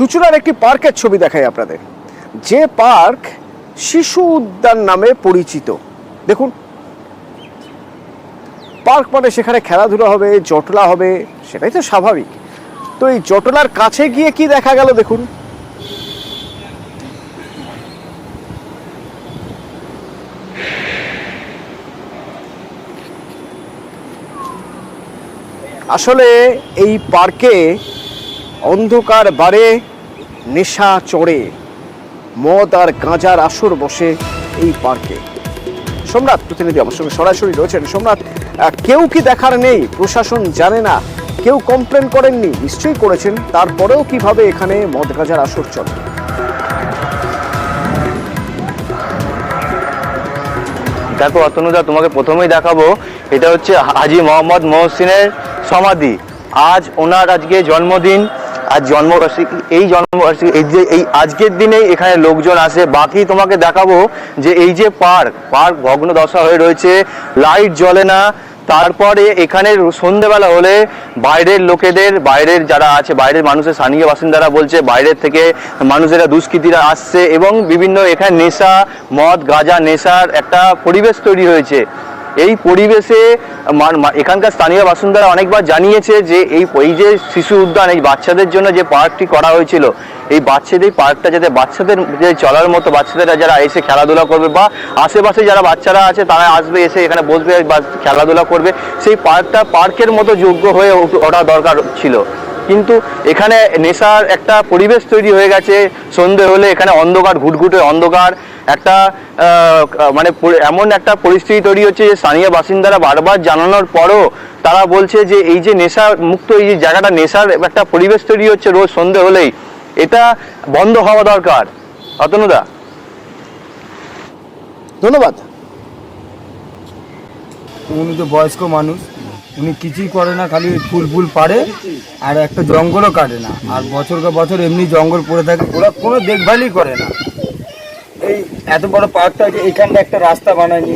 চুঁচুড়ার একটি পার্কের ছবি দেখাই আপনাদের, যে পার্ক শিশু উদ্যান নামে পরিচিত। দেখুন, পার্ক মানে সেখানে খেলাধুলা হবে, জটলা হবে, সেটাই তো স্বাভাবিক। তো এই জটলার কাছে গিয়ে কি দেখা গেল দেখুন। আসলে এই পার্কে অন্ধকার বারে নেশা চড়ে, মদ আর গাঁজার আসর বসে এই পার্কে। সোমনাথ প্রতিনিধি আমার সঙ্গে সরাসরি রয়েছেন। সোমনাথ, কেউ কি দেখার নেই? প্রশাসন জানে না? কেউ কমপ্লেন করেননি? নিশ্চয়ই করেছেন। তারপরেও কিভাবে এখানে মদ গাঁজার আসর চলে? দেখো অতনুদা, তোমাকে প্রথমেই দেখাবো, এটা হচ্ছে হাজী মোহাম্মদ মহসিনের সমাধি। আজ ওনার আজকে জন্মদিন, আজ জন্মবার্ষিকী। এই আজকের দিনেই এখানে লোকজন আসে। বাকি তোমাকে দেখাবো যে এই যে পার্ক ভগ্নদশা হয়ে রয়েছে, লাইট জ্বলে না। তারপরে এখানে সন্ধ্যেবেলা হলে বাইরের লোকেদের, বাইরের যারা আছে, বাইরের মানুষের স্থানীয় বাসিন্দারা বলছে বাইরের থেকে মানুষেরা, দুষ্কৃতীরা আসছে এবং বিভিন্ন এখানে নেশা, মদ গাঁজা নেশার একটা পরিবেশ তৈরি হয়েছে। এই পরিবেশে এখানকার স্থানীয় বাসিন্দারা অনেকবার জানিয়েছে যে এই যে শিশু উদ্যান, এই বাচ্চাদের জন্য যে পার্কটি করা হয়েছিল, এই পার্কটা যাতে বাচ্চাদের যে চলার মতো, বাচ্চাদেরা যারা এসে খেলাধুলা করবে বা আশেপাশে যারা বাচ্চারা আছে তারা আসবে, এসে এখানে বসবে বা খেলাধুলা করবে, সেই পার্কের মতো যোগ্য হয়ে ওঠা দরকার ছিল। কিন্তু এখানে নেশার একটা পরিবেশ তৈরি হয়ে গেছে। সন্ধে হলে এখানে অন্ধকার, ঘুটঘুটে অন্ধকার, একটা মানে এমন একটা পরিস্থিতি তৈরি হচ্ছে যে স্থানীয় বাসিন্দারা বারবার জানানোর পরও তারা বলছে যে এই যে নেশা মুক্ত, এই যে জায়গাটা, নেশার একটা পরিবেশ তৈরি হচ্ছে রোজ সন্ধে হলেই, এটা বন্ধ হওয়া দরকার। অতনুদা, ধন্যবাদ। উনি তো বয়স্ক মানুষ, উনি কিছুই করে না, খালি ফুল পারে আর একটা জঙ্গলও কাটে না। আর বছরকে বছর এমনি জঙ্গল পড়ে থাকে, ওরা কোনো দেখভালই করে না। এই এত বড় পার্কটা আছে, এইখানটা একটা রাস্তা বানায়নি,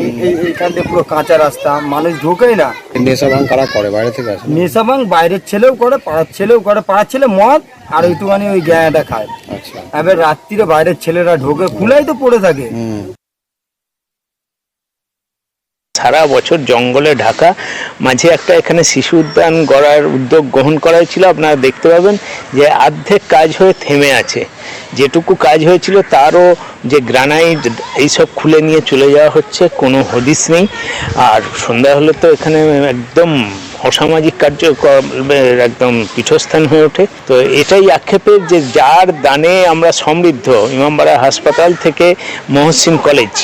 এইখান থেকে পুরো কাঁচা রাস্তা, মানুষ ঢোকেই না। নেশা ভাঙ কারা করে? বাইরে থেকে আসে? নেশা ভাঙ বাইরের ছেলেও করে, পাড়ার ছেলেও করে। পাড়ার ছেলে মদ আর একটুখানি ওই গ্যাঁটা খায়। আচ্ছা, এবার রাত্রিরে বাইরের ছেলেরা ঢোকে, খুলাই তো পড়ে থাকে। সারা বছর জঙ্গলে ঢাকা, মাঝে একটা এখানে শিশু উদ্যান গড়ার উদ্যোগ গ্রহণ করা হয়েছিল। আপনারা দেখতে পাবেন যে অর্ধেক কাজ হয়ে থেমে আছে। যেটুকু কাজ হয়েছিল তারও যে গ্রানাইট এইসব খুলে নিয়ে চলে যাওয়া হচ্ছে, কোনো হদিস নেই। আর সন্ধ্যা হলে তো এখানে একদম অসামাজিক কার্যক্রমের একদম পীঠস্থান হয়ে ওঠে। তো এটাই আক্ষেপের যে যার দানে আমরা সমৃদ্ধ, ইমামবাড়া হাসপাতাল থেকে মহসিন কলেজ,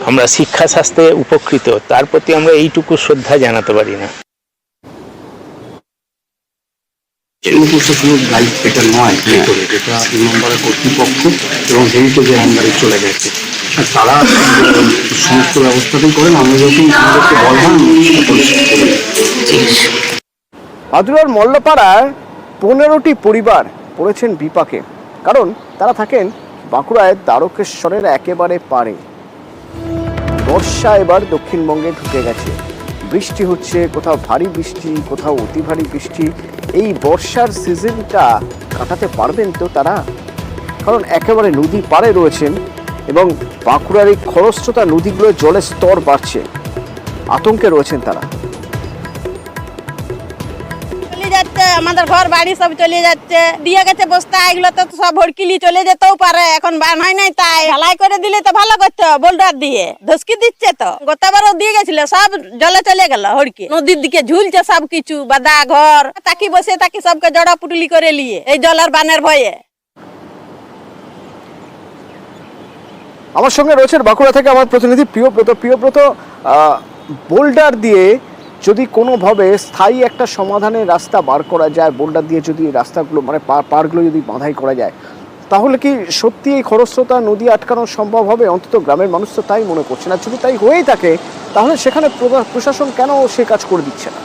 আমরা শিক্ষা স্বাস্থ্যে উপকৃত, তার প্রতি আমরা এইটুকু শ্রদ্ধা জানাতে পারি না। গাইড এটা নয়, এটা ইমামবাড়া কর্তৃপক্ষ এবং হেরিটেজের আন্ডারে চলে গেছে। তারা সমস্ত ব্যবস্থাতেই করেন। আমরা যখন আমাদেরকে বলবেন ভাদুরার মল্লপাড়ায় 15টি পরিবার পড়েছেন বিপাকে, কারণ তারা থাকেন বাঁকুড়ায় দ্বারকেশ্বরের একেবারে পারে। বর্ষা এবার দক্ষিণবঙ্গে ঢুকে গেছে, বৃষ্টি হচ্ছে, কোথাও ভারী বৃষ্টি, কোথাও অতি ভারী বৃষ্টি। এই বর্ষার সিজনটা কাটাতে পারবেন তো তারা? কারণ একেবারে নদী পাড়ে রয়েছেন এবং বাঁকুড়ার এই খরস্রোতা নদীগুলোর জলের স্তর বাড়ছে, আতঙ্কে রয়েছেন তারা। যাচ্ছে, আমাদের ঘর বাড়ি সব চলে যাচ্ছে, দিয়ে গেছে বস্তা, এগুলো তো সব ভড়কিলি চলে যেতেও পারে। এখন বান হয় নাই, তাই ঢালাই করে দিলে তো ভালো করতো, বোল্ডার দিয়ে ধসকি দিচ্ছে। তো গতবারও দিয়ে গেছিল, সব জলে চলে গেল হড়কি, নদীর দিকে ঝুলছে সব কিছু, বাদা ঘর, তাকি বসে তাকি সবকে জড়া পুটুলি করে নিয়ে এই জলের বানের ভয়ে। আমার সঙ্গে রয়েছেন বাঁকুড়া থেকে আমার প্রতিনিধি প্রিয়ব্রত। বোল্ডার দিয়ে যদি কোনোভাবে স্থায়ী একটা সমাধানের রাস্তা বার করা যায়, বোল্ডার দিয়ে যদি রাস্তাগুলো মানে পাড়গুলো যদি বাঁধাই করা যায়, তাহলে কি সত্যি এই খরস্রোতা নদী আটকানো সম্ভব হবে? অন্তত গ্রামের মানুষ তো তাই মনে করছে না। যদি তাই হয়েই থাকে, তাহলে সেখানে প্রশাসন কেন সে কাজ করে দিচ্ছে না?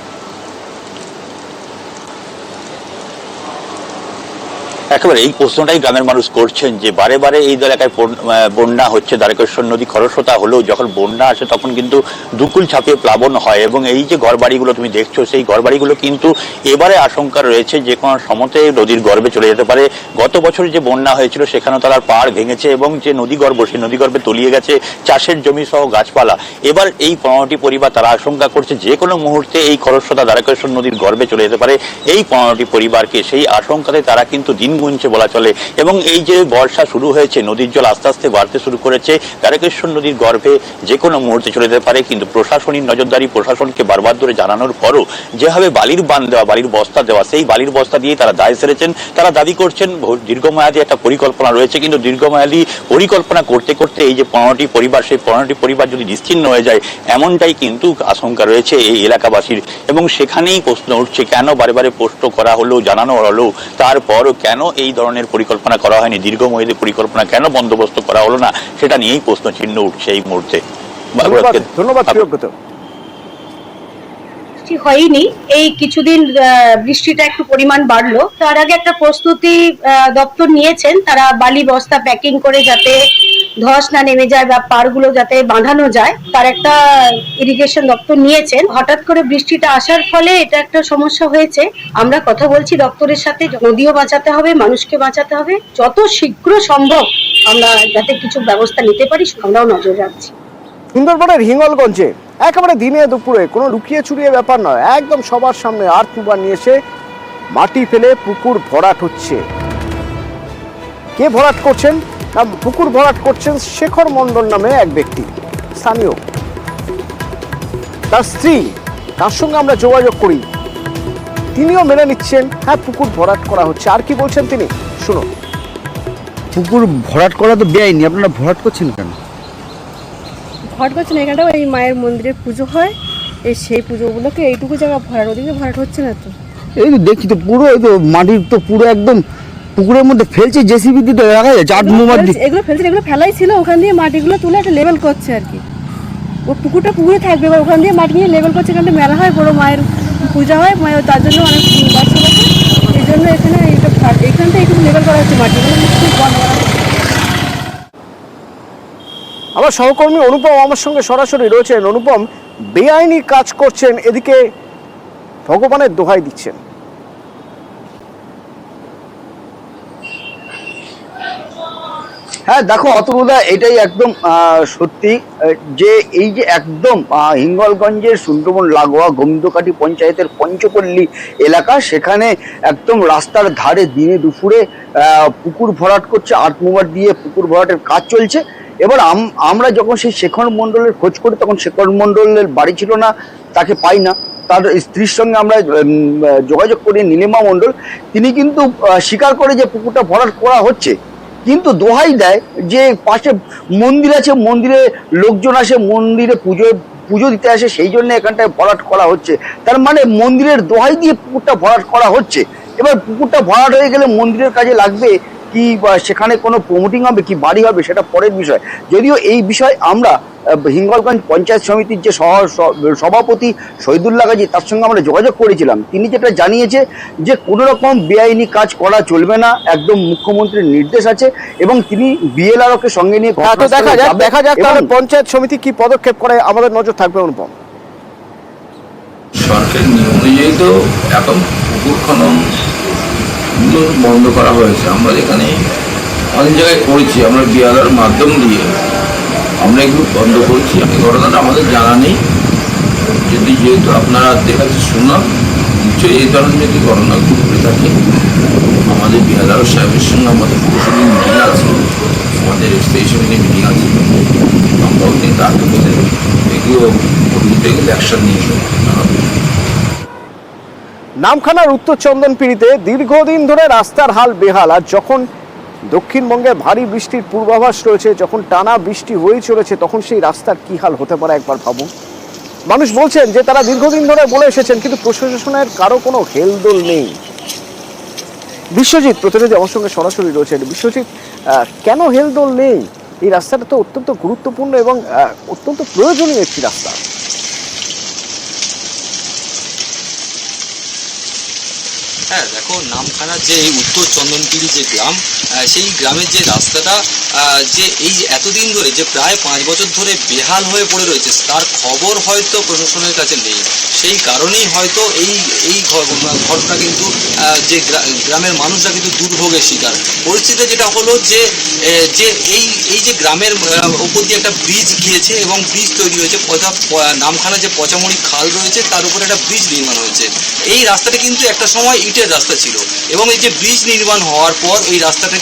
একেবারে এই প্রশ্নটাই গ্রামের মানুষ করছেন যে বারে বারে এই এলাকায় বন্যা হচ্ছে, দ্বারকেশ্বর নদী খরস্রোতা হলেও যখন বন্যা আসে তখন কিন্তু দুকুল ছাপিয়ে প্লাবন হয় এবং এই যে ঘরবাড়িগুলো তুমি দেখছো সেই ঘরবাড়িগুলো কিন্তু এবারে আশঙ্কা রয়েছে যে কোনো সময়তে নদীর গর্ভে চলে যেতে পারে। গত বছর যে বন্যা হয়েছিল সেখানেও তার পাড় ভেঙেছে এবং যে নদীগর্ভ সেই নদীগর্ভে তলিয়ে গেছে চাষের জমি সহ গাছপালা। এবার এই 15টি পরিবার তারা আশঙ্কা করছে যে কোনো মুহূর্তে এই খরস্রোতা দ্বারকেশ্বর নদীর গর্ভে চলে যেতে পারে। এই 15টি পরিবারকে সেই আশঙ্কাতে তারা কিন্তু দিন গুনছে বলা চলে এবং এই যে বর্ষা শুরু হয়েছে নদীর জল আস্তে আস্তে বাড়তে শুরু করেছে, দ্বারকেশ্বর নদীর গর্ভে যে কোনো মুহূর্তে চলে যেতে পারে। কিন্তু প্রশাসনিক নজরদারি প্রশাসনকে বারবার ধরে জানানোর পরও যেভাবে বালির বান দেওয়া, বালির বস্তা দেওয়া, সেই বালির বস্তা দিয়ে তারা দায় সেরেছেন। তারা দাবি করছেন দীর্ঘমেয়াদী একটা পরিকল্পনা রয়েছে, কিন্তু দীর্ঘমেয়াদী পরিকল্পনা করতে করতে এই যে 15টি পরিবার, সেই 15টি পরিবার যদি নিশ্চিহ্ন হয়ে যায় এমনটাই কিন্তু আশঙ্কা রয়েছে এই এলাকাবাসীর। এবং সেখানেই প্রশ্ন উঠছে কেন বারে বারে পোস্ট করা হলো, জানানো হলো, তারপরও কেন এই ধরনের পরিকল্পনা করা হয়নি, দীর্ঘমেয়াদী পরিকল্পনা কেন বন্দোবস্ত করা হলো না, সেটা নিয়েই প্রশ্ন চিহ্ন উঠছে এই মুহূর্তে। ধন্যবাদ প্রিয়ব্রত। হয়নি, এই কিছুদিন বৃষ্টিটা একটু পরিমাণ বাড়লো। তার আগে একটা প্রস্তুতি দপ্তর নিয়েছেন, তারা বালি বস্তা প্যাকিং করে যাতে ধস না নেমে যায় বা পাড়গুলো যাতে বাঁধানো যায় তার একটা ইরিগেশন দপ্তর নিয়েছেন। হঠাৎ করে বৃষ্টিটা আসার ফলে এটা একটা সমস্যা হয়েছে। আমরা কথা বলছি দপ্তরের সাথে, নদীও বাঁচাতে হবে, মানুষকে বাঁচাতে হবে, যত শীঘ্র সম্ভব আমরা যাতে কিছু ব্যবস্থা নিতে পারি আমরাও নজর রাখছি। সুন্দরবনের হিঙ্গলগঞ্জে একেবারে দিনে দুপুরে কোনো লুকিয়ে চুরিয়ে ব্যাপার নয়, একদম সবার সামনে আর্থ মুভার নিয়ে এসে মাটি ফেলে পুকুর ভরাট হচ্ছে। কে ভরাট করছেন? না, পুকুর ভরাট করছেন শেখর মণ্ডল নামে এক ব্যক্তি, স্থানীয়। তার স্ত্রী, তার সঙ্গে আমরা যোগাযোগ করি, তিনিও মেনে নিচ্ছেন হ্যাঁ পুকুর ভরাট করা হচ্ছে। আর কি বলছেন তিনি শুনুন। পুকুর ভরাট করা তো বেআইনি, আপনারা ভরাট করছেন কেন? ভরাট করছে না, এখানটা এই মায়ের মন্দিরের পুজো হয়, এই সেই পুজোগুলোকে এইটুকু জায়গা ভরাট, ওদিকে ভরাট হচ্ছে না তো। এই তো দেখছি তো পুরো, এই তো মাটির তো পুরো একদম পুকুরের মধ্যে ফেলছে জেসিবি দিয়ে, দেখা যায় এগুলো ফেলছে, এগুলো ফেলাই ছিল, ওখান দিয়ে মাটিগুলো তুলে একটা লেভেল করছে আর কি। ও পুকুরটা পুকুরে থাকবে, এবার ওখান দিয়ে মাটি নিয়ে লেভেল করছে। এখানটা মেলা হয়, বড় মায়ের পূজা হয়, মায়ের তার জন্য অনেক বাচ্চা আছে, এই জন্য এখানে এইখানটা একটু লেভেল করা হচ্ছে, মাটিগুলো বন্ধ করা হচ্ছে। আমার সহকর্মী অনুপম আমার সঙ্গে সরাসরি রয়েছেন। অনুপম, বেআইনি কাজ করছেন, এদিকে ভগবানের দোহাই দিচ্ছেন। হ্যাঁ দেখো অতনুদা, এটাই একদম সত্যি যে এই যে একদম হিঙ্গলগঞ্জের সুন্দরবন লাগোয়া গোবিন্দকাটি পঞ্চায়েতের পঞ্চপল্লী এলাকা, সেখানে একদম রাস্তার ধারে দিনে দুপুরে পুকুর ভরাট করছে, আর্থ মুভার দিয়ে পুকুর ভরাটের কাজ চলছে। এবার আমরা যখন সেই শেখর মণ্ডলের খোঁজ করি তখন শেখর মণ্ডলের বাড়ি ছিল না, তাকে পাই না। তার স্ত্রীর সঙ্গে আমরা যোগাযোগ করি, নীলিমা মণ্ডল, তিনি কিন্তু স্বীকার করে যে পুকুরটা ভরাট করা হচ্ছে, কিন্তু দোহাই দেয় যে পাশে মন্দির আছে, মন্দিরে লোকজন আসে, মন্দিরে পুজো দিতে আসে, সেই জন্য এখানটায় ভরাট করা হচ্ছে। তার মানে মন্দিরের দোহাই দিয়ে পুকুরটা ভরাট করা হচ্ছে। এবার পুকুরটা ভরাট হয়ে গেলে মন্দিরের কাজে লাগবে কি, সেখানে কোনো প্রমোটিং হবে কি, বাড়ি হবে, সেটা পরের বিষয়। যদিও এই বিষয় আমরা হিঙ্গলগঞ্জ পঞ্চায়েত সমিতির যে সভাপতি শহীদুল্লাহ গাজী, তার সঙ্গে আমরা যোগাযোগ করেছিলাম। তিনি যেটা জানিয়েছে যে কোনো রকম বেআইনি কাজ করা চলবে না, একদম মুখ্যমন্ত্রীর নির্দেশ আছে এবং তিনি বিএলআরও কে সঙ্গে নিয়ে দেখা যাক তাহলে পঞ্চায়েত সমিতি কি পদক্ষেপ করে, আমাদের নজর থাকবে। অনুপম, সরকারি নিয়ম অনুযায়ী তো এখন পুকুর খনন বন্ধ করা হয়েছে। আমরা যেখানে অনেক জায়গায় করেছি, আমরা বিএলআর মাধ্যম দিয়ে আমরা এগুলো বন্ধ করছি। এই ঘটনাটা আমাদের জানা নেই, যদি যেহেতু আপনারা দেখাচ্ছি শুনলাম, নিশ্চয়ই এই ধরনের যদি ঘটনা ঘটে থাকে আমাদের বিএলআর সাহেবের সঙ্গে আমাদের পুরসভার মিটিং আছে, আমাদের স্টেশনে মিটিং আছে, আমরাও কিন্তু আগে বলে এগুলো ঘটতে গেলে অ্যাকশন নিয়ে জানাবো। নামখানার উত্তর চন্দনপিড়িতে দীর্ঘদিন ধরে রাস্তার হাল বেহাল। আর যখন দক্ষিণবঙ্গে ভারী বৃষ্টির পূর্বাভাস রয়েছে, যখন টানা বৃষ্টি হয়ে চলেছে, তখন সেই রাস্তার কি হাল হতে পারে একবার ভাবুন। মানুষ বলছেন যে তারা দীর্ঘদিন ধরে বলে এসেছেন, কিন্তু প্রশাসনের কারো কোনো হেলদোল নেই। বিশ্বজিৎ প্রতিনিধি আমার সঙ্গে সরাসরি রয়েছেন। বিশ্বজিৎ, কেন হেলদোল নেই? এই রাস্তাটা তো অত্যন্ত গুরুত্বপূর্ণ এবং অত্যন্ত প্রয়োজনীয় একটি রাস্তা। হ্যাঁ দেখো, নামখানার যে এই উত্তর চন্দনপিড়ি যে গ্রাম, সেই গ্রামের যে রাস্তাটা যে এই এতদিন ধরে যে প্রায় 5 বছর ধরে বেহাল হয়ে পড়ে রয়েছে, তার খবর হয়তো প্রশাসনের কাছে নেই। সেই কারণেই হয়তো এই ঘটনা কিন্তু যে গ্রামের মানুষরা কিন্তু দুর্ভোগের শিকার। পরিস্থিতি যেটা হলো যে এই যে গ্রামের উপর দিয়ে একটা ব্রিজ গিয়েছে এবং ব্রিজ তৈরি হয়েছে, নামখানা যে পচামড়ি খাল রয়েছে তার উপরে একটা ব্রিজ নির্মাণ হয়েছে। এই রাস্তাটা কিন্তু একটা সময় ইটের রাস্তা ছিল এবং এই যে ব্রিজ নির্মাণ হওয়ার পর এই রাস্তাটাকে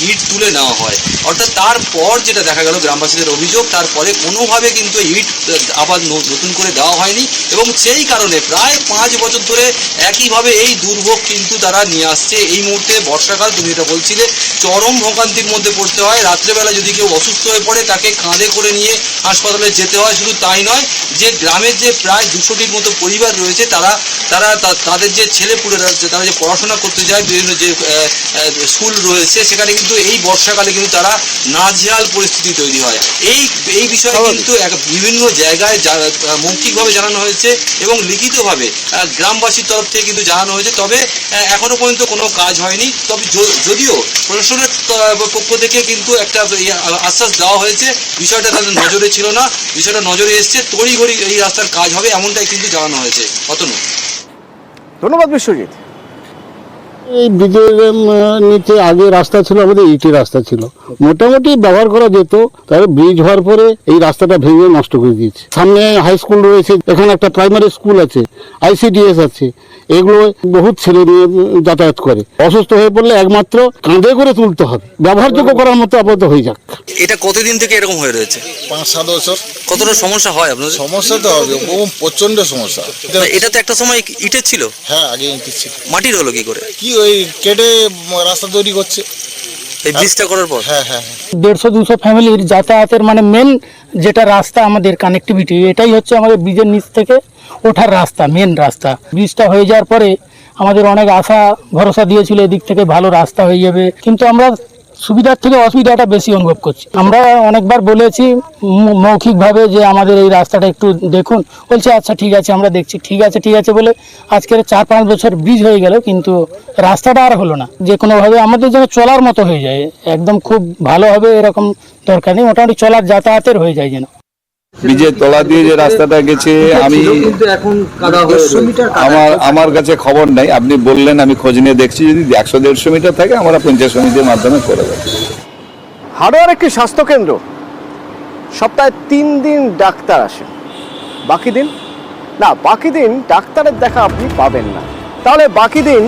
ইট তুলে নেওয়া হয়। অর্থাৎ তারপর যেটা দেখা গেল, গ্রামবাসীদের অভিযোগ, তারপরে কোনোভাবে কিন্তু ইট আবার নতুন করে দেওয়া হয়নি এবং সেই কারণে প্রায় 5 বছর ধরে একইভাবে এই দুর্ভোগ কিন্তু তারা নিয়ে আসছে। এই মুহূর্তে বর্ষাকাল, তুমি এটা বলছিলে, চরম ভোগান্তির মধ্যে পড়তে হয়। রাত্রেবেলা যদি কেউ অসুস্থ হয়ে পড়ে তাকে কাঁধে করে নিয়ে হাসপাতালে যেতে হয়। শুধু তাই নয়, যে গ্রামের যে প্রায় 200টির মতো পরিবার রয়েছে তাদের যে ছেলেপুলেরা রয়েছে, তারা যে পড়াশোনা করতে যায় বিভিন্ন যে স্কুল রয়েছে, সেখানে কিন্তু এই বর্ষাকালে কিন্তু তারা নাজেহাল পরিস্থিতি তৈরি হয়। এই বিষয়ে কিন্তু বিভিন্ন জায়গায় মৌখিকভাবে জানানো হয়েছে এবং লিখিতভাবে গ্রামবাসীর তরফ থেকে কিন্তু জানানো হয়েছে, তবে এখনো পর্যন্ত কোনো কাজ হয়নি। তবে যদিও প্রশাসনের পক্ষ থেকে কিন্তু একটা আশ্বাস দেওয়া হয়েছে, বিষয়টা তাদের নজরে ছিল না, বিষয়টা নজরে এসছে, তড়িঘড়ি এই রাস্তার কাজ হবে এমনটাই কিন্তু জানানো হয়েছে। অতনু, ধন্যবাদ বিশ্বজিৎ। এই ব্রিজের নিচে আগে রাস্তা ছিল, আমাদের ইটের রাস্তা ছিল, মোটামুটি ব্যবহার করা যেত। তবে ব্রিজ হওয়ার পরে এই রাস্তাটা ভেঙে নষ্ট করে দিয়েছে। সামনে হাই স্কুল রয়েছে, এখানে একটা প্রাইমারি স্কুল আছে, ICDS আছে, এগুলো বহুত ছেলে নিয়ে যাতায়াত করে। অসুস্থ হয়ে পড়লে একমাত্র কাঁধে করে তুলতে হবে, ব্যবহারযোগ্য করার মতো আপাতত হয়ে যাক। এটা কতদিন থেকে এরকম হয়ে রয়েছে? 5-7 বছর। কতটা সমস্যা হয় আপনাদের? সমস্যা তো হবে, প্রচন্ড সমস্যা। এটা তো একটা সময় ইটের ছিল। হ্যাঁ, আগে ইটের ছিল। মাটির হলো কি করে? কি ওই কেটে রাস্তা তৈরি করছে এই ব্রিজটা করার পর। হ্যাঁ হ্যাঁ, 150-200 ফ্যামিলির যাতায়াতের মানে মেন যেটা রাস্তা, আমাদের কানেক্টিভিটি, এটাই হচ্ছে আমাদের ব্রিজের নিচ থেকে ওঠার রাস্তা, মেন রাস্তা। ব্রিজটা হয়ে যাওয়ার পরে আমাদের অনেক আশা ভরসা দিয়েছিল এদিক থেকে ভালো রাস্তা হয়ে যাবে, কিন্তু আমরা সুবিধার থেকে অসুবিধাটা বেশি অনুভব করছি। আমরা অনেকবার বলেছি মৌখিকভাবে যে আমাদের এই রাস্তাটা একটু দেখুন, বলছে আচ্ছা ঠিক আছে আমরা দেখছি, ঠিক আছে বলে আজকের 4-5 বছর ব্রিজ হয়ে গেল, কিন্তু রাস্তাটা আর হলো না। যে কোনোভাবে আমাদের যেন চলার মতো হয়ে যায়, একদম খুব ভালো হবে এরকম দরকার নেই, মোটামুটি চলার যাতায়াতের হয়ে যায় যেন। ব্রিজের তলা দিয়ে যে রাস্তাটা গেছে, আমি আমার কাছে খবর নাই, আপনি বললেন আমি খোঁজ নিয়ে দেখছি, যদি 100-150 মিটার থাকে আমরা পঞ্চায়েত সমিতির মাধ্যমে করে দেবো। হাড়োয়ার একটি স্বাস্থ্যকেন্দ্র, সপ্তাহে 3 দিন ডাক্তার আসে, বাকি দিন ডাক্তারের দেখা আপনি পাবেন না। তাহলে বাকি দিন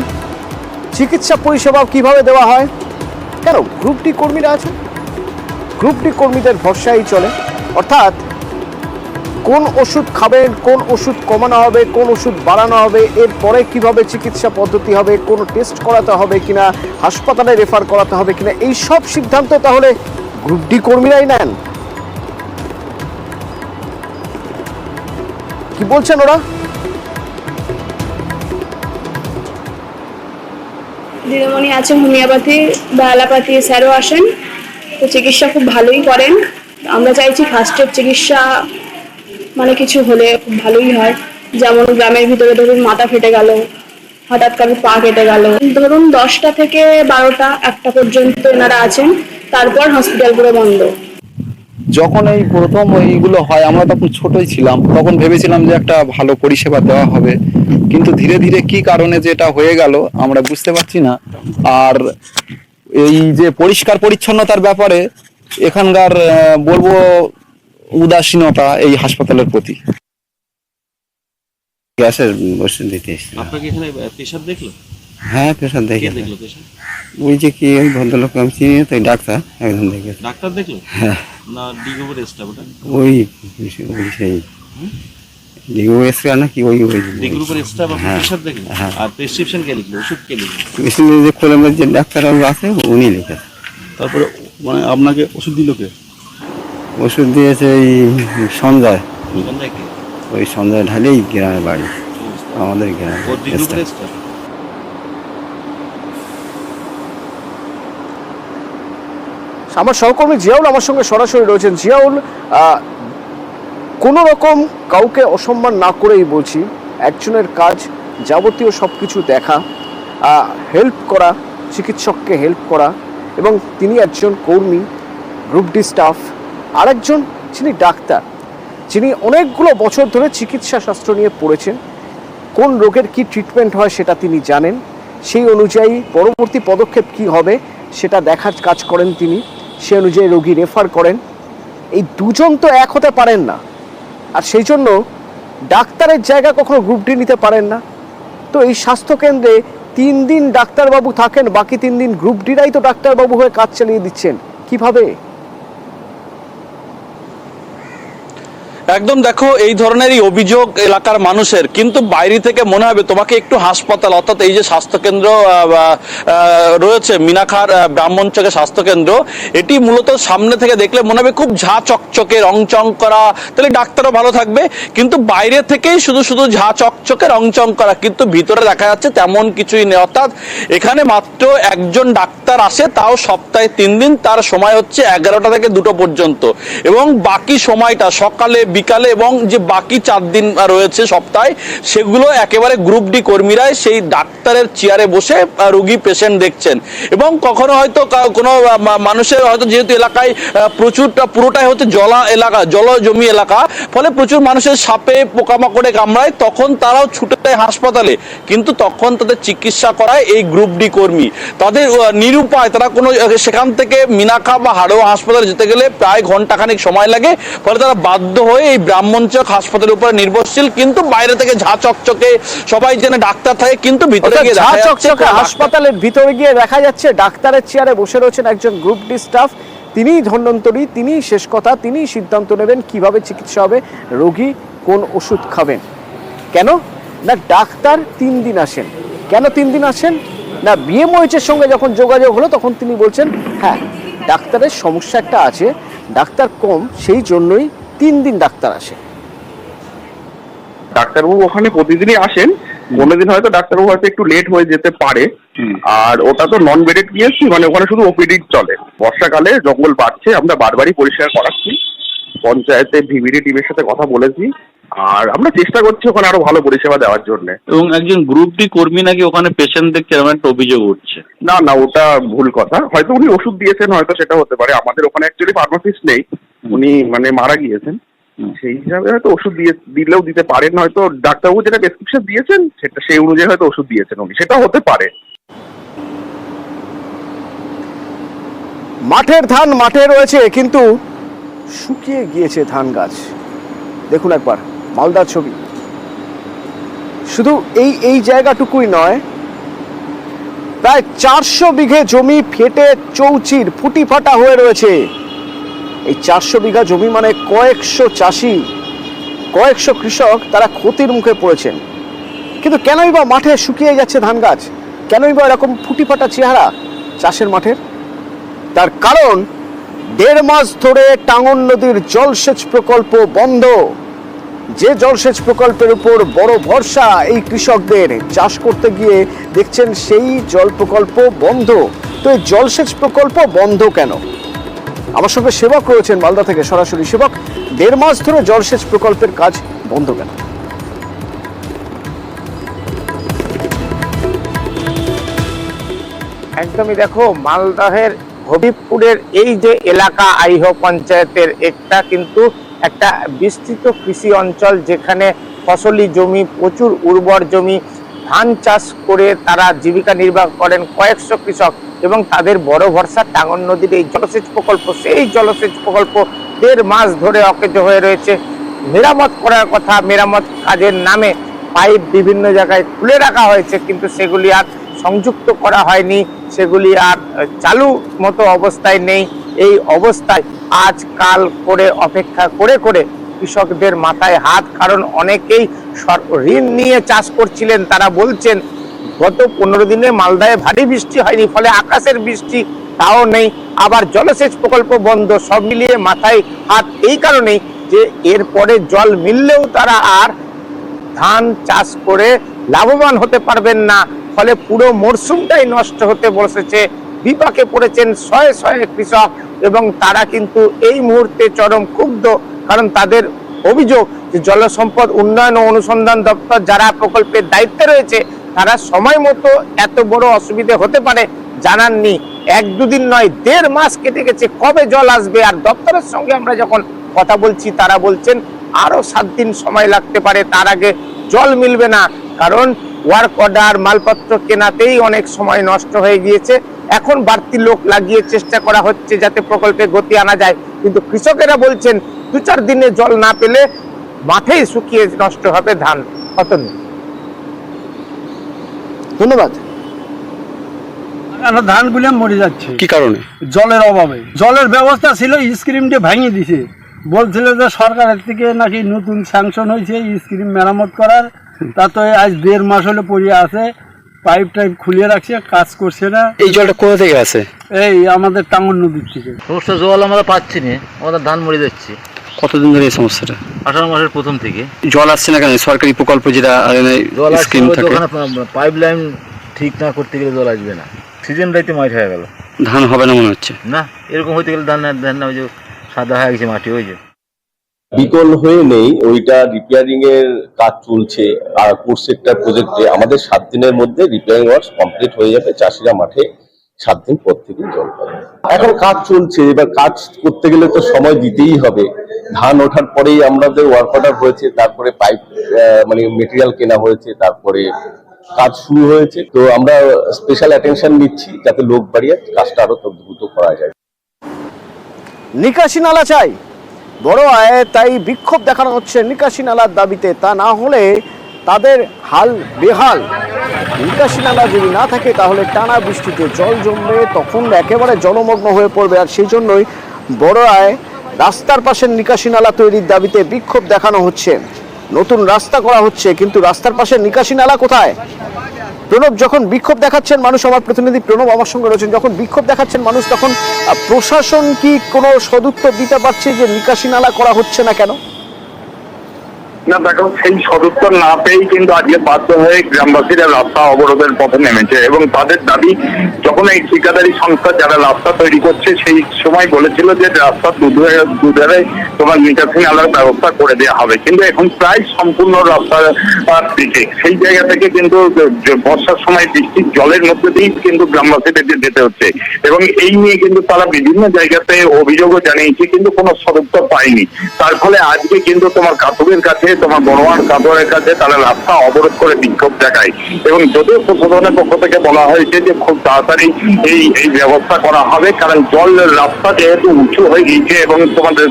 চিকিৎসা পরিষেবা কিভাবে দেওয়া হয়? কেন? গ্রুপ ডি কর্মীরা আছে, গ্রুপ ডি কর্মীদের ভরসায় চলে। অর্থাৎ কোন ওষুধ খাবেন, কোন ওষুধ কমানো হবে, কোন ওষুধ বাড়ানো হবে, এরপরে কিভাবে চিকিৎসা পদ্ধতি হবে, কোন টেস্ট করাতে হবে কিনা, হাসপাতালে রেফার করাতে হবে কিনা, এই সব সিদ্ধান্ত তাহলে গ্রুপ ডি কর্মীরাই নেন। কি বলছেন ওরা? দিদিমণি আছেন হোমিওপ্যাথি বা অ্যালোপ্যাথি স্যারও আসেন, তো চিকিৎসা খুব ভালোই করেন। আমরা চাইছি ফার্স্ট এড চিকিৎসা মানে কিছু হলে খুব ভালোই হয়। যেমন গ্রামের ভিতরে ধরুন মাথা ফেটে গেল, হঠাৎ করে পা কেটে গেল, ধরুন 10টা থেকে 12টা 1টা পর্যন্ত এনারা আছেন, তারপর হসপিটাল পুরো বন্ধ। যখন এই প্রথম এইগুলো হয়, আমরা তখন ছোটই ছিলাম, তখন ভেবেছিলাম যে একটা ভালো পরিষেবা দেওয়া হবে, কিন্তু ধীরে ধীরে কি কারণে যেটা হয়ে গেল আমরা বুঝতে পারছি না। আর এই যে পরিষ্কার পরিচ্ছন্নতার ব্যাপারে এখানকার বলবো উদাসীনতা এই হাসপাতালের প্রতি। গ্যাসের ওষুধ দিতে এসেছিল। আপনাকে এখানে পেশাব দেখলো? হ্যাঁ, পেশাব দেখে দেখলো পেশাব? ওই যে কি ওই ভদ্রলোক আমি চিনি না, তো ডাক্তার একদম দেখে। ডাক্তার দেখলো? হ্যাঁ। না ডিগোবর স্টাফ? ওটা ওই সেই ডিগো এসরা নাকি ওই ডিগোবর স্টাফ পেশাব দেখলো? আর প্রেসক্রিপশন কে লিখলো, ওষুধ কে লিখলো? মেশিনে যে খোলামের যে ডাক্তারবাবু আছে উনি লিখে। তারপরে মানে আপনাকে ওষুধ দিল কে? ওষুধ দিয়েছে এই সঞ্জয়, সঞ্জয় কে? ওই সঞ্জয় ঢালেই গ্রামের বাড়ি, আমাদের গ্রামে। ও ডিগোবর স্টাফ? আমার সহকর্মী জিয়াউল আমার সঙ্গে সরাসরি রয়েছেন। জিয়াউল, কোনো রকম কাউকে অসম্মান না করেই বলছি, একজনের কাজ যাবতীয় সবকিছু দেখা, হেল্প করা, চিকিৎসককে হেল্প করা, এবং তিনি একজন কর্মী, গ্রুপ ডি স্টাফ। আরেকজন যিনি ডাক্তার, যিনি অনেকগুলো বছর ধরে চিকিৎসা শাস্ত্র নিয়ে পড়েছেন, কোন রোগের কি ট্রিটমেন্ট হয় সেটা তিনি জানেন, সেই অনুযায়ী পরবর্তী পদক্ষেপ কি হবে সেটা দেখার কাজ করেন তিনি, সে অনুযায়ী রোগী রেফার করেন। এই দুজন তো এক হতে পারেন না, আর সেই জন্য ডাক্তারের জায়গা কখনো গ্রুপ ডি নিতে পারেন না। তো এই স্বাস্থ্যকেন্দ্রে 3 দিন ডাক্তারবাবু থাকেন, বাকি 3 দিন গ্রুপ ডিরাই তো ডাক্তারবাবু হয়ে কাজ চালিয়ে দিচ্ছেন, কিভাবে? একদম দেখো, এই ধরনেরই অভিযোগ এলাকার মানুষের, কিন্তু বাইরে থেকে মনে হবে তোমাকে একটু হাসপাতাল অর্থাৎ এই যে স্বাস্থ্যকেন্দ্র রয়েছে মিনাখার ব্রাহ্মণচকে স্বাস্থ্যকেন্দ্র, এটি মূলত সামনে থেকে দেখলে মনে হবে খুব ঝা চকচকে রংচং করা, তাহলে ডাক্তারও ভালো থাকবে। কিন্তু বাইরে থেকেই শুধু শুধু ঝা চকচকে রংচং করা, কিন্তু ভিতরে দেখা যাচ্ছে তেমন কিছুই নেই। অর্থাৎ এখানে মাত্র একজন ডাক্তার আসে, তাও সপ্তাহে 3 দিন, তার সময় হচ্ছে 11টা থেকে 2টো পর্যন্ত, এবং বাকি সময়টা সকালে বিকালে এবং যে বাকি 4 দিন রয়েছে সপ্তাহে, সেগুলো একেবারে গ্রুপ ডি কর্মীরাই সেই ডাক্তারের চেয়ারে বসে রোগী পেশেন্ট দেখছেন। এবং কখনো হয়তো কোনো মানুষের হয়তো যেহেতু এলাকায় পুরোটাই হচ্ছে জমি এলাকা, ফলে প্রচুর মানুষের সাপে পোকামাকড়ে কামড়ায়, তখন তারাও ছুটে যায় হাসপাতালে, কিন্তু তখন তাদের চিকিৎসা করায় এই গ্রুপ ডি কর্মী। তাদের নিরুপায়, তারা কোনো সেখান থেকে মিনাখা বা হাড়োয়া হাসপাতালে যেতে গেলে প্রায় ঘন্টাখানিক সময় লাগে, ফলে তারা বাধ্য হয়ে এই ব্রাহ্মণচক হাসপাতালের উপরে নির্ভরশীল। কিন্তু বাইরে থেকে ঝা চকচকে সবাই জেনে ডাক্তার থাকে, কিন্তু ভিতরে গিয়ে দেখা যাচ্ছে হাসপাতালের ভিতরে গিয়ে দেখা যাচ্ছে ডাক্তারের চেয়ারে বসে রয়েছেন একজন গ্রুপ ডি স্টাফ। তিনিই ধন্বন্তরী, তিনিই শেষ কথা, তিনিই সিদ্ধান্ত নেবেন কিভাবে চিকিৎসা হবে, রোগী কোন ওষুধ খাবেন। কেন না ডাক্তার 3 দিন আসেন। কেন 3 দিন আসেন না, বিএমওএইচের সঙ্গে যখন যোগাযোগ হলো তখন তিনি বলছেন হ্যাঁ ডাক্তারের সমস্যা একটা আছে, ডাক্তার কম, সেই জন্যই 3 দিন ডাক্তার আসে। ডাক্তারবাবু ওখানে প্রতিদিনই আসেন, কোনোদিন হয়তো ডাক্তারবাবু হয়তো একটু লেট হয়ে যেতে পারে, আর ওটা তো নন বেডেড পিএসসি, মানে ওখানে শুধু ওপিডি চলে। বর্ষাকালে জঙ্গল বাড়ছে, আমরা বারবারই পরিষ্কার করাচ্ছি, পঞ্চায়েতে ভিভিডি টিমের সাথে কথা বলেছি, আর আমরা চেষ্টা করছি ওখানে আরো ভালো পরিষেবা দেওয়ার জন্য। এবং একজন গ্রুপ ডি কর্মী নাকি ওখানে পেশেন্ট দেখছে, এরকম একটা অভিযোগ উঠছে। না না, ওটা ভুল কথা, হয়তো উনি ওষুধ দিয়েছেন, হয়তো সেটা হতে পারে। আমাদের ওখানে অ্যাকচুয়ালি ফার্মাসিস্ট নেই, উনি মানে মারা গিয়েছেন, সেই হিসাবে হয়তো ওষুধ দিলেও দিতে পারেন, হয়তো ডাক্তারবাবু যেটা প্রেসক্রিপশন দিয়েছেন সেটা সেই অনুযায়ী হয়তো ওষুধ দিয়েছেন উনি, সেটাও হতে পারে। মাঠের ধান মাঠে রয়েছে, কিন্তু শুকিয়ে গিয়েছে ধান গাছ। দেখুন একবার মালদার ছবি। শুধু এই জায়গাটুকুই নয়, প্রায় 400 বিঘে জমি ফেটে চৌচির ফুটি ফাটা হয়ে রয়েছে। এই 400 বিঘা জমি মানে কয়েকশো চাষি, কয়েকশো কৃষক, তারা ক্ষতির মুখে পড়েছেন। কিন্তু কেনই বা মাঠে শুকিয়ে যাচ্ছে ধান গাছ, কেনই বা এরকম ফুটি ফাটা চেহারা চাষের মাঠের? তার কারণ 1.5 মাস ধরে টাঙ্গন নদীর জলসেচ প্রকল্প বন্ধ। যে জলসেচ প্রকল্পের উপর বড় ভরসা এই কৃষকদের, চাষ করতে গিয়ে দেখছেন সেই জল প্রকল্প বন্ধ। তো এই জলসেচ প্রকল্প বন্ধ কেন? আমার সঙ্গে সেবক রয়েছেন মালদা থেকে, সরাসরি সেবক। 1.5 মাস ধরে জলসেচ প্রকল্পের কাজ বন্ধ কেন? একদমই দেখো, মালদহের হবিবপুরের এই যে এলাকা আইহ পঞ্চায়েতের, একটা কিন্তু একটা বিস্তৃত কৃষি অঞ্চল, যেখানে ফসলি জমি, প্রচুর উর্বর জমি, ধান চাষ করে তারা জীবিকা নির্বাহ করেন কয়েকশো কৃষক, এবং তাদের বড় ভরসা টাঙ্গন নদীর এই জলসেচ প্রকল্প। সেই জলসেচ প্রকল্প 1.5 মাস ধরে অকেজো হয়ে রয়েছে। মেরামত করার কথা, মেরামত কাজের নামে পাইপ বিভিন্ন জায়গায় খুলে রাখা হয়েছে, কিন্তু সেগুলি আর সংযুক্ত করা হয়নি, সেগুলি আর চালু মতো অবস্থায় নেই। এই অবস্থায় আজ কাল করে অপেক্ষা করে করে কৃষকদের মাথায় হাত, কারণ অনেকেই ঋণ নিয়ে চাষ করছিলেন। তারা বলছেন গত 15 দিনে মালদায় ভারী বৃষ্টি হয়নি, ফলে আকাশের বৃষ্টি তাও নেই, আবার জলসেচ প্রকল্প বন্ধ। সব মিলিয়ে মাথায় হাত এই কারণেই যে এরপরে জল মিললেও তারা আর ধান চাষ করে লাভবান হতে পারবেন না, ফলে পুরো মরশুমটাই নষ্ট হতে বসেছে। বিপাকে পড়েছেন শয়ে শয়ে কৃষক, এবং তারা কিন্তু এই মুহূর্তে চরম ক্ষুব্ধ, কারণ তাদের অভিযোগ যে জলসম্পদ উন্নয়ন ও অনুসন্ধান দপ্তর যারা প্রকল্পের দায়িত্বে রয়েছে, তারা সময় মতো এত বড় অসুবিধে হতে পারে জানাননি। 1-2 দিন নয়, 1.5 মাস কেটে গেছে, কবে জল আসবে? আর দপ্তরের সঙ্গে আমরা যখন কথা বলছি তারা বলছেন আরো 7 দিন সময় লাগতে পারে, তার আগে জল মিলবে না। কারণ ওয়ার্ক অর্ডার, মালপত্র কেনাতেই অনেক সময় নষ্ট হয়ে গিয়েছে। এখন বাড়তি লোক লাগিয়ে চেষ্টা করা হচ্ছে যাতে প্রকল্পে গতি আনা যায়, কিন্তু কৃষকেরা বলছেন 2-4 দিনে জল না পেলে মাঠেই শুকিয়ে নষ্ট হবে ধান। অতনু, ধন্যবাদ। ধানগুলো মরে যাচ্ছে কি কারণে? জলের অভাবে। জলের ব্যবস্থা ছিল, স্ক্রিমটা ভেঙে দিছে। বলছিল যে সরকারের থেকে নাকি নতুন স্যাংশন হয়েছে স্ক্রিম মেরামত করার, তা তো আজ 1.5 মাস হলে পড়ে আছে, পাইপ টাইপ খুলে রাখছে, কাজ করছে না। এই জলটা কোথা থেকে আসে? এই আমাদের টাঙ্গন নদীর থেকে। সমস্যা জল আমরা পাচ্ছি না, আমাদের ধান মরে যাচ্ছে। কতদিন ধরে এই সমস্যাটা? 18 মাসের প্রথম থেকে। জল আসছে না কেন? সরকারি প্রকল্প যেটা স্কিম থাকে, পাইপ লাইন ঠিক না করতে গেলে জল আসবে না। সিজন রাইতে মাঠ হয়ে গেল, ধান হবে না মনে হচ্ছে। না এরকম হইতে গেলে ধান না, ওই যে সাদা হয়ে গেছে মাটি, ওই যে বিকল হয়ে নেই, ওইটা রিপেয়ারিং এর কাজ চলছে। আর কোর সেক্টর প্রজেক্টে আমাদের 7 দিনের মধ্যে রিপেয়ারিং ওয়ার্কস কমপ্লিট হয়ে যাবে। চাষিরা মাঠে 7 দিন পর থেকেই জল পাবে। এখন কাজ চলছে, এবার কাজ করতে গেলে তো সময় দিতেই হবে। ধান ওঠার পরেই আমাদের ওয়ার্ক অর্ডার হয়েছে, তারপরে পাইপ মানে মেটেরিয়াল কেনা হয়েছে, তারপরে কাজ শুরু হয়েছে। তো আমরা স্পেশাল অ্যাটেনশন নিচ্ছি যাতে লোক বাড়িয়ে কাজটা আরো দ্রুত করা যায়। নিকাশি নালা চাই বড় আয়, তাই বিক্ষোভ দেখানো হচ্ছে নিকাশি নালার দাবিতে। তা না হলে তাদের হাল বেহাল। নিকাশি নালা যদি না থাকে তাহলে টানা বৃষ্টিতে জল জমবে, তখন একেবারে জলমগ্ন হয়ে পড়বে। আর সেই জন্যই বড় আয় রাস্তার পাশের নিকাশি নালা তৈরির দাবিতে বিক্ষোভ দেখানো হচ্ছে। নতুন রাস্তা করা হচ্ছে, কিন্তু রাস্তার পাশে নিকাশি নালা কোথায়? প্রণব, যখন বিক্ষোভ দেখাচ্ছেন মানুষ, আমার প্রতিনিধি প্রণব আমার সঙ্গে রয়েছেন, যখন বিক্ষোভ দেখাচ্ছেন মানুষ, তখন প্রশাসন কি কোনো সদুত্তর দিতে পারছে যে নিকাশি নালা করা হচ্ছে না কেন? না দেখো, সেই সদুত্তর না পেয়েই কিন্তু আজকে বাধ্য হয়ে গ্রামবাসীরা রাস্তা অবরোধের পথে নেমেছে। এবং তাদের দাবি, যখন এই ঠিকাদারি সংস্থা যারা রাস্তা তৈরি করছে সেই সময় বলেছিল যে রাস্তার দুধারে তোমার নিকাশি নালার ব্যবস্থা করে দেওয়া হবে, কিন্তু এখন প্রায় সম্পূর্ণ রাস্তার দিকে সেই জায়গা থেকে কিন্তু বর্ষার সময় বৃষ্টির জলের মধ্যে দিয়েই কিন্তু গ্রামবাসীদেরকে যেতে হচ্ছে। এবং এই নিয়ে কিন্তু তারা বিভিন্ন জায়গাতে অভিযোগও জানিয়েছে, কিন্তু কোনো সদুত্তর পায়নি। তার ফলে আজকে কিন্তু তোমার কাতুরের কাছে, তোমার বড়োয়ার কাতুরের কাছে তারা রাস্তা অবরোধ করে বিক্ষোভ দেখায়। এবং যদিও প্রশাসনের পক্ষ থেকে বলা হয়েছে যে খুব তাড়াতাড়ি এই ব্যবস্থা করা হবে, কারণ জল রাস্তা যেহেতু উঁচু হয়ে গিয়েছে এবং তোমাদের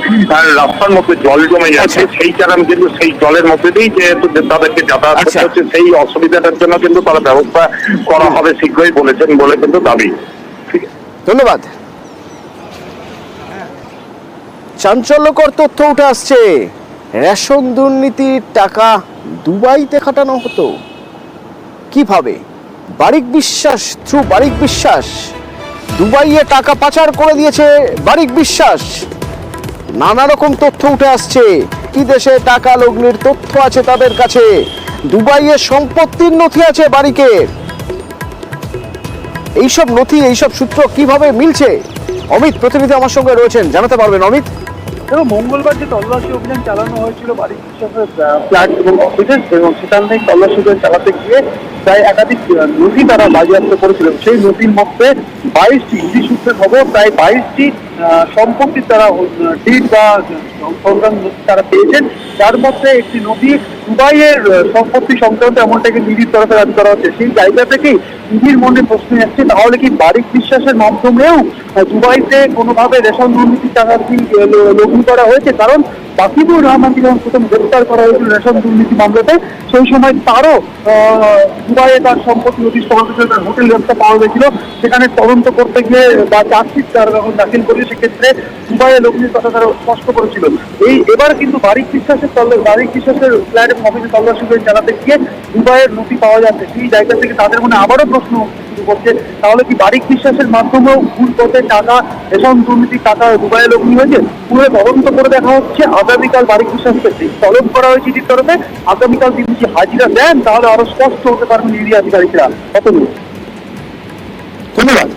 রাস্তার মধ্যে জল জমে যাচ্ছে, সেই কারণে কিন্তু সেই জলের মধ্যে দিয়েই যেহেতু তাদেরকে যাতায়াত করতে হচ্ছে, সেই অসুবিধাটার জন্য কিন্তু তারা ব্যবস্থা করা হবে শীঘ্রই বলেছেন বলে কিন্তু দাবি। ধন্যবাদ। চাঞ্চল্যকর তথ্য উঠে আসছে, রেশন দুর্নীতির টাকা দুবাইতে খাটানো হতো। কিভাবে? বারিক বিশ্বাস, থ্রু বারিক বিশ্বাস দুবাইয়ে টাকা পাচার করে দিয়েছে বারিক বিশ্বাস। নানা রকম তথ্য উঠে আসছে, বিদেশে টাকা লগ্নির তথ্য আছে তাদের কাছে, দুবাইয়ে সম্পত্তির নথি আছে বারিকের। এইসব নথি, এইসব সূত্র কিভাবে মিলছে? অমিত প্রতিনিধি আমার সঙ্গে রয়েছেন, জানাতে পারবেন অমিত? এবং মঙ্গলবার যে তল্লাশি অভিযান চালানো হয়েছিল বারিক বিশ্বাসের ফ্ল্যাট এবং অফিসে, এবং সেখান থেকে তল্লাশি অভিযান চালাতে গিয়ে প্রায় একাধিক নথি তারা বাজেয়াপ্ত করেছিলেন। সেই নথির মধ্যে 22টি, ইডি সূত্রে খবর, প্রায় 22টি সম্পত্তির তারা ডিড বা সংক্রান্ত নথি তারা পেয়েছেন। তার মধ্যে একটি নথি দুবাইয়ের সম্পত্তি সংক্রান্ত এমনটাকে ইডির তরফে দাবি করা হচ্ছে। সেই জায়গা থেকেই ইডির মনে প্রশ্ন আসছে, তাহলে কি বারিক বিশ্বাসের মাধ্যমেও দুবাইতে কোনোভাবে রেশন দুর্নীতির টাকা কি লগ্নি করা হয়েছে? কারণ বাকিবুর রহমানকে যখন প্রথম গ্রেপ্তার করা হয়েছিল রেশন দুর্নীতি মামলাতে, সেই সময় তারও দুবাইয়ে তার সম্পত্তি নথি তার হোটেল ব্যবস্থা পাওয়া গেছিল। সেখানে তদন্ত করতে গিয়ে বা চার্জশিট তারা যখন দাখিল করেছে, সেক্ষেত্রে দুবাইয়ে লগ্নির কথা তারা স্পষ্ট করেছিল। এবার কিন্তু বারিক বিশ্বাসের ফ্ল্যাট এবং অফিসে তল্লাশি করে চালাতে গিয়ে দুবাইয়ের নথি পাওয়া যাচ্ছে। সেই জায়গা থেকে তাদের মনে আবারও প্রশ্ন শুরু করছে, তাহলে কি বারিক বিশ্বাসের মাধ্যমেও ভুল পথে টাকা, রেশন দুর্নীতির টাকা দুবাইয়ে লগ্নি হয়েছে? পুরো তদন্ত করে দেখা হচ্ছে। আগামীকাল বারিক বিশ্বাসকে তলব করা হয়েছে ইডির তরফে। আগামীকাল তিনি যদি হাজিরা দেন তাহলে আরো স্পষ্ট হতে পারবেন ইডি আধিকারিকরা। ধন্যবাদ।